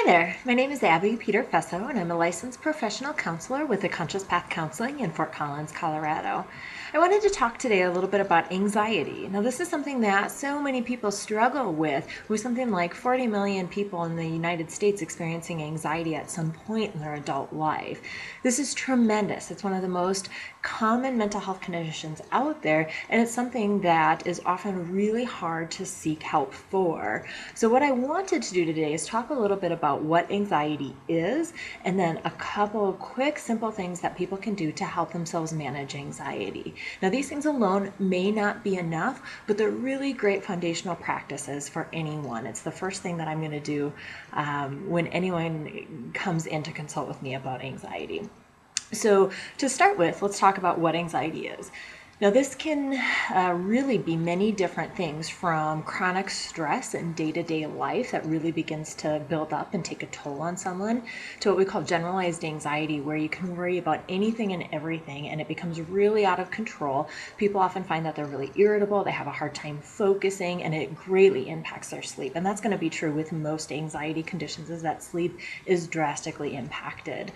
Hi there, my name is Abby Peter Fesso, and I'm a licensed professional counselor with the Conscious Path Counseling in Fort Collins, Colorado. I wanted to talk today a little bit about anxiety. Now, this is something that so many people struggle with something like 40 million people in the United States experiencing anxiety at some point in their adult life. This is tremendous. It's one of the most common mental health conditions out there, and it's something that is often really hard to seek help for. So what I wanted to do today is talk a little bit about what anxiety is, and then a couple of quick, simple things that people can do to help themselves manage anxiety. Now, these things alone may not be enough, but they're really great foundational practices for anyone. It's the first thing that I'm going to do when anyone comes in to consult with me about anxiety. So to start with, let's talk about what anxiety is. Now, this can really be many different things, from chronic stress in day-to-day life that really begins to build up and take a toll on someone, to what we call generalized anxiety, where you can worry about anything and everything and it becomes really out of control. People often find that they're really irritable, they have a hard time focusing, and it greatly impacts their sleep. And that's going to be true with most anxiety conditions, is that sleep is drastically impacted.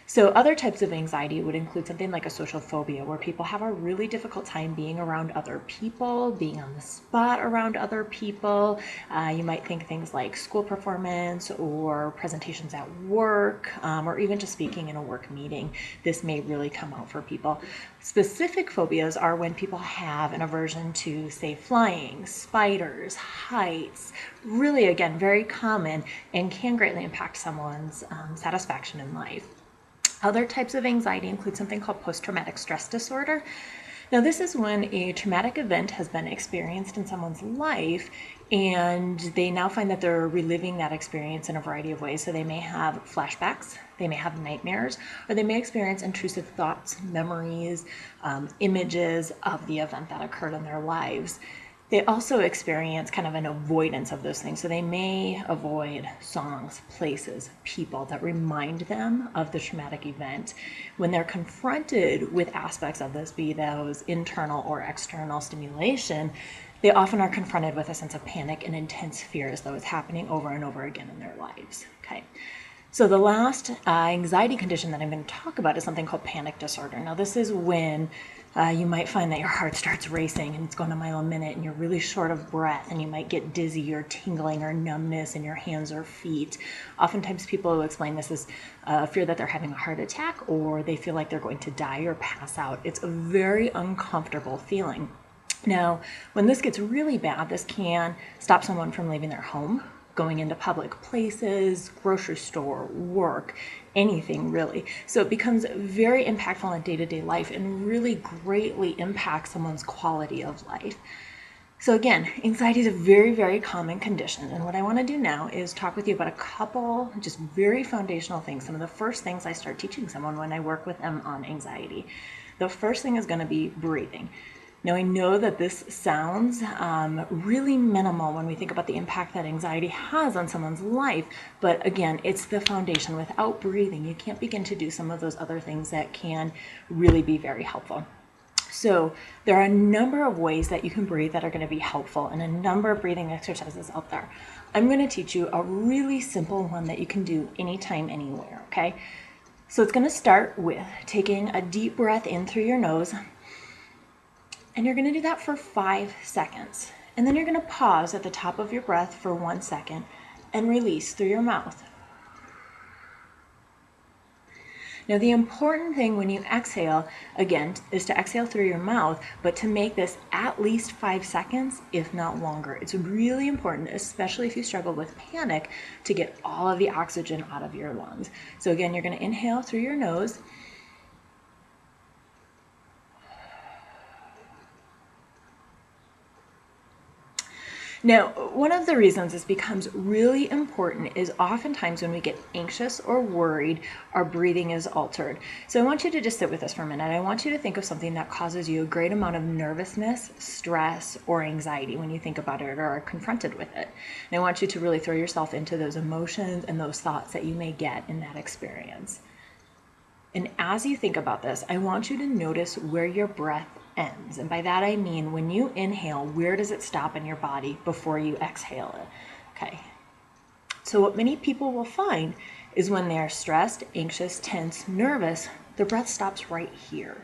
So other types of anxiety would include something like a social phobia, where people have a really difficult time being around other people, being on the spot around other people. You might think things like school performance or presentations at work, or even just speaking in a work meeting. This may really come out for people. Specific phobias are when people have an aversion to, say, flying, spiders, heights. Really, again, very common and can greatly impact someone's satisfaction in life. Other types of anxiety include something called post-traumatic stress disorder. Now, this is when a traumatic event has been experienced in someone's life, and they now find that they're reliving that experience in a variety of ways. So they may have flashbacks, they may have nightmares, or they may experience intrusive thoughts, memories, images of the event that occurred in their lives. They also experience kind of an avoidance of those things. So they may avoid songs, places, people that remind them of the traumatic event. When they're confronted with aspects of this, be those internal or external stimulation, they often are confronted with a sense of panic and intense fear, as though it's happening over and over again in their lives. Okay. So the last anxiety condition that I'm going to talk about is something called panic disorder. Now, this is when you might find that your heart starts racing and it's going a mile a minute, and you're really short of breath, and you might get dizzy or tingling or numbness in your hands or feet. Oftentimes people will explain this as fear that they're having a heart attack, or they feel like they're going to die or pass out. It's a very uncomfortable feeling. Now, when this gets really bad, this can stop someone from leaving their home, going into public places, grocery store, work, anything really. So it becomes very impactful in day-to-day life and really greatly impacts someone's quality of life. So again, anxiety is a very, very common condition. And what I want to do now is talk with you about a couple just very foundational things. Some of the first things I start teaching someone when I work with them on anxiety. The first thing is going to be breathing. Now, I know that this sounds really minimal when we think about the impact that anxiety has on someone's life, but again, it's the foundation. Without breathing, you can't begin to do some of those other things that can really be very helpful. So there are a number of ways that you can breathe that are going to be helpful, and a number of breathing exercises out there. I'm going to teach you a really simple one that you can do anytime, anywhere, okay? So it's going to start with taking a deep breath in through your nose. And you're going to do that for 5 seconds. And then you're going to pause at the top of your breath for 1 second and release through your mouth. Now, the important thing when you exhale, again, is to exhale through your mouth, but to make this at least 5 seconds, if not longer. It's really important, especially if you struggle with panic, to get all of the oxygen out of your lungs. So again, you're going to inhale through your nose. Now, one of the reasons this becomes really important is oftentimes when we get anxious or worried, our breathing is altered. So I want you to just sit with this for a minute. I want you to think of something that causes you a great amount of nervousness, stress, or anxiety when you think about it or are confronted with it. And I want you to really throw yourself into those emotions and those thoughts that you may get in that experience. And as you think about this, I want you to notice where your breath ends. And by that I mean, when you inhale, where does it stop in your body before you exhale it? Okay. So what many people will find is when they are stressed, anxious, tense, nervous, the breath stops right here.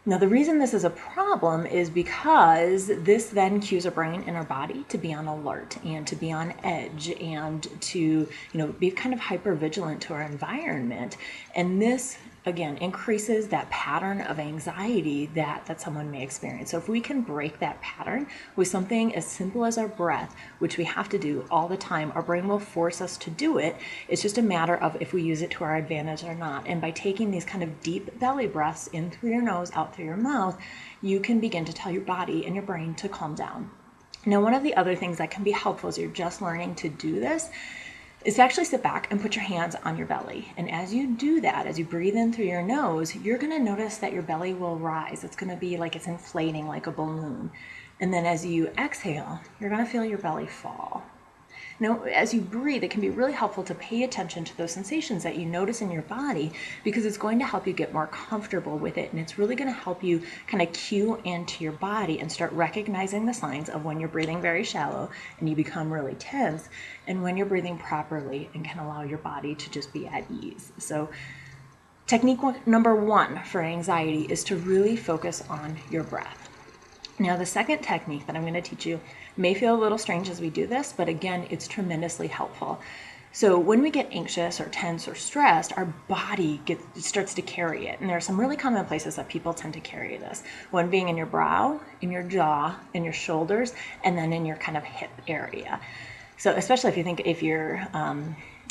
Now, the reason this is a problem is because this then cues our brain and our body to be on alert and to be on edge and to, be kind of hyper vigilant to our environment. And this, again, increases that pattern of anxiety that someone may experience. So if we can break that pattern with something as simple as our breath, which we have to do all the time, our brain will force us to do it. It's just a matter of if we use it to our advantage or not. And by taking these kind of deep belly breaths in through your nose, out through your mouth, you can begin to tell your body and your brain to calm down. Now, one of the other things that can be helpful as you're just learning to do this is to actually sit back and put your hands on your belly. And as you do that, as you breathe in through your nose, you're going to notice that your belly will rise. It's going to be like it's inflating like a balloon. And then as you exhale, you're going to feel your belly fall. Now, as you breathe, it can be really helpful to pay attention to those sensations that you notice in your body, because it's going to help you get more comfortable with it. And it's really going to help you kind of cue into your body and start recognizing the signs of when you're breathing very shallow and you become really tense, and when you're breathing properly and can allow your body to just be at ease. So technique number 1 for anxiety is to really focus on your breath. Now, the second technique that I'm going to teach you may feel a little strange as we do this, but again, it's tremendously helpful. So when we get anxious or tense or stressed, our body starts to carry it. And there are some really common places that people tend to carry this. One being in your brow, in your jaw, in your shoulders, and then in your kind of hip area. So especially if you're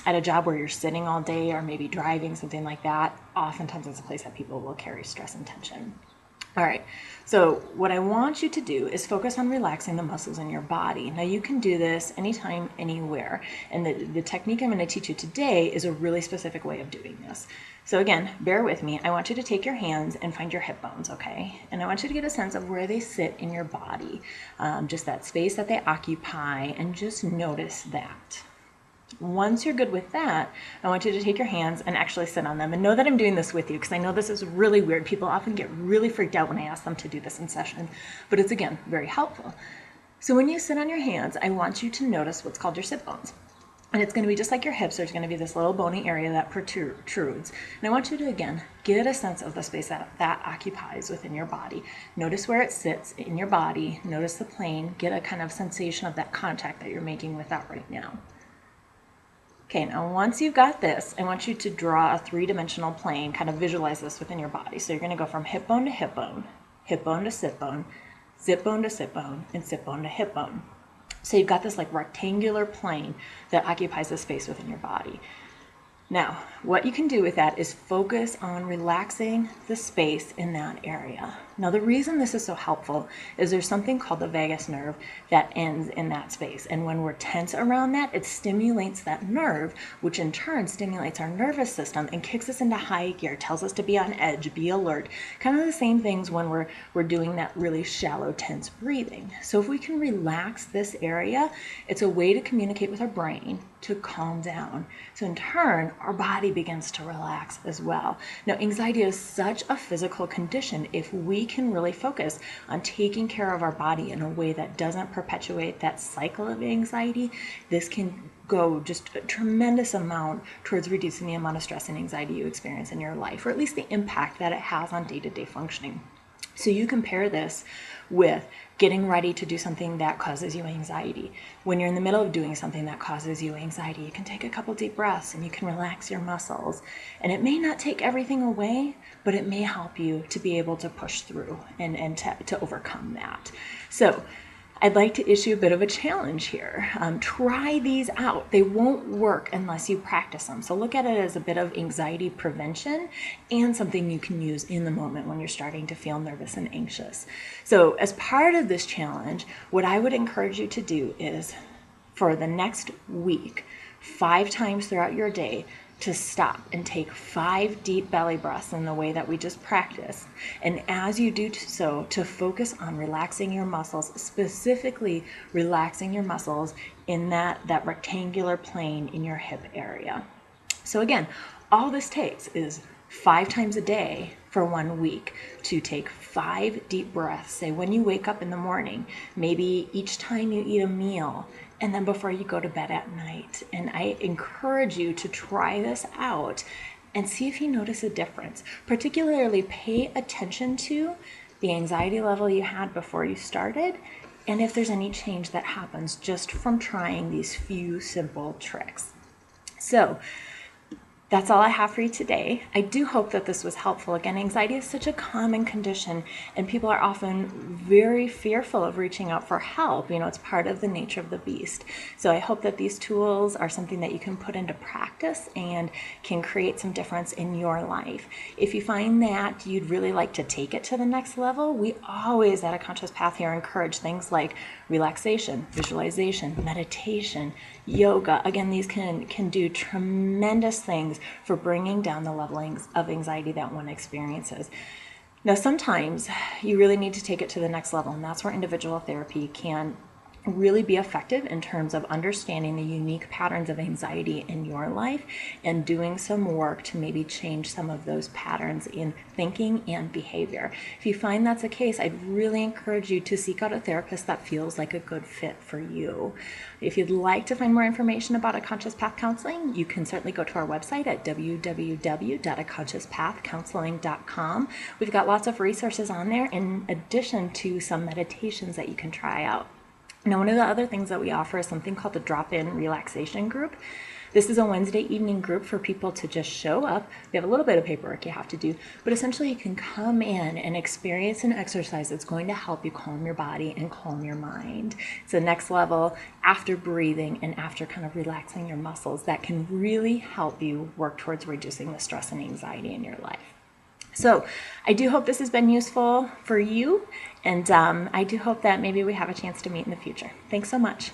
at a job where you're sitting all day or maybe driving, something like that, oftentimes it's a place that people will carry stress and tension. All right, so what I want you to do is focus on relaxing the muscles in your body. Now, you can do this anytime, anywhere. And the technique I'm going to teach you today is a really specific way of doing this. So again, bear with me. I want you to take your hands and find your hip bones, okay? And I want you to get a sense of where they sit in your body, just that space that they occupy, and just notice that. Once you're good with that, I want you to take your hands and actually sit on them, and know that I'm doing this with you because I know this is really weird. People often get really freaked out when I ask them to do this in session, but it's, again, very helpful. So when you sit on your hands, I want you to notice what's called your sit bones. And it's going to be just like your hips. There's going to be this little bony area that protrudes. And I want you to, again, get a sense of the space that occupies within your body. Notice where it sits in your body. Notice the plane. Get a kind of sensation of that contact that you're making with that right now. Okay, now once you've got this, I want you to draw a 3-dimensional plane, kind of visualize this within your body. So you're going to go from hip bone to hip bone to sit bone to sit bone, and sit bone to hip bone. So you've got this like rectangular plane that occupies the space within your body. Now, what you can do with that is focus on relaxing the space in that area. Now, the reason this is so helpful is there's something called the vagus nerve that ends in that space. And when we're tense around that, it stimulates that nerve, which in turn stimulates our nervous system and kicks us into high gear, tells us to be on edge, be alert. Kind of the same things when we're doing that really shallow, tense breathing. So if we can relax this area, it's a way to communicate with our brain to calm down. So in turn, our body begins to relax as well. Now, anxiety is such a physical condition. If we can really focus on taking care of our body in a way that doesn't perpetuate that cycle of anxiety, this can go just a tremendous amount towards reducing the amount of stress and anxiety you experience in your life, or at least the impact that it has on day-to-day functioning. So you compare this with getting ready to do something that causes you anxiety. When you're in the middle of doing something that causes you anxiety, you can take a couple deep breaths and you can relax your muscles. And it may not take everything away, but it may help you to be able to push through and to overcome that. So I'd like to issue a bit of a challenge here. Try these out. They won't work unless you practice them. So look at it as a bit of anxiety prevention and something you can use in the moment when you're starting to feel nervous and anxious. So as part of this challenge, what I would encourage you to do is, for the next week, 5 times throughout your day, to stop and take 5 deep belly breaths in the way that we just practiced. And as you do so, to focus on relaxing your muscles, specifically relaxing your muscles in that rectangular plane in your hip area. So again, all this takes is 5 times a day for 1 week to take 5 deep breaths. Say when you wake up in the morning, maybe each time you eat a meal, and then before you go to bed at night. And I encourage you to try this out and see if you notice a difference. Particularly pay attention to the anxiety level you had before you started, and if there's any change that happens just from trying these few simple tricks. So that's all I have for you today. I do hope that this was helpful. Again, anxiety is such a common condition, and people are often very fearful of reaching out for help. It's part of the nature of the beast. So I hope that these tools are something that you can put into practice and can create some difference in your life. If you find that you'd really like to take it to the next level, we always at A Conscious Path here encourage things like relaxation, visualization, meditation, yoga. Again, these can do tremendous things for bringing down the level of anxiety that one experiences. Now, sometimes you really need to take it to the next level, and that's where individual therapy can really be effective in terms of understanding the unique patterns of anxiety in your life and doing some work to maybe change some of those patterns in thinking and behavior. If you find that's the case, I'd really encourage you to seek out a therapist that feels like a good fit for you. If you'd like to find more information about A Conscious Path Counseling, you can certainly go to our website at www.aconsciouspathcounseling.com. We've got lots of resources on there in addition to some meditations that you can try out. Now, one of the other things that we offer is something called the Drop-In Relaxation Group. This is a Wednesday evening group for people to just show up. We have a little bit of paperwork you have to do, but essentially you can come in and experience an exercise that's going to help you calm your body and calm your mind. It's the next level after breathing and after kind of relaxing your muscles that can really help you work towards reducing the stress and anxiety in your life. So I do hope this has been useful for you, and I do hope that maybe we have a chance to meet in the future. Thanks so much.